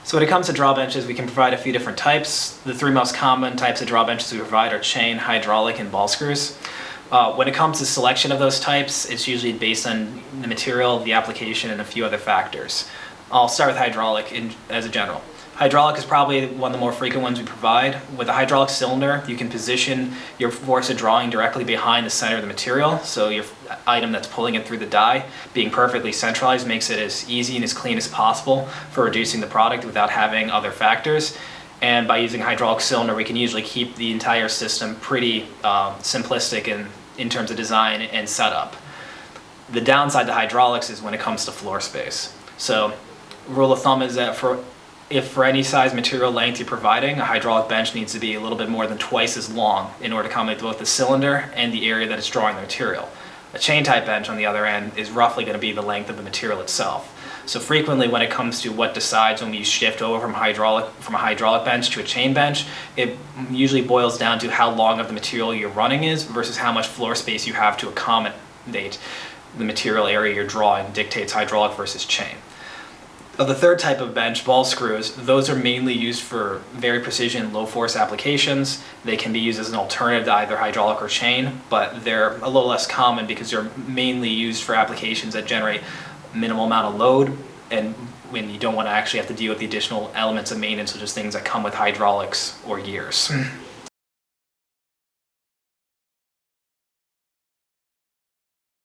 So when it comes to drawbenches, we can provide a few different types. The three most common types of drawbenches we provide are chain, hydraulic, and ball screws. When it comes to selection of those types, it's usually based on the material, the application, and a few other factors. I'll start with hydraulic as a general. Hydraulic is probably one of the more frequent ones we provide. With a hydraulic cylinder, you can position your force of drawing directly behind the center of the material, so your item that's pulling it through the die being perfectly centralized makes it as easy and as clean as possible for reducing the product without having other factors. And by using a hydraulic cylinder, we can usually keep the entire system pretty simplistic in terms of design and setup. The downside to hydraulics is when it comes to floor space. So rule of thumb is that if for any size material length you're providing, a hydraulic bench needs to be a little bit more than twice as long in order to accommodate both the cylinder and the area that it's drawing the material. A chain type bench, on the other end, is roughly going to be the length of the material itself. So frequently when it comes to what decides when we shift over from a hydraulic bench to a chain bench, it usually boils down to how long of the material you're running is versus how much floor space you have to accommodate the material area you're drawing dictates hydraulic versus chain. Of the third type of bench, ball screws, those are mainly used for very precision, low force applications. They can be used as an alternative to either hydraulic or chain, but they're a little less common because they're mainly used for applications that generate minimal amount of load and when you don't want to actually have to deal with the additional elements of maintenance, such as things that come with hydraulics or gears.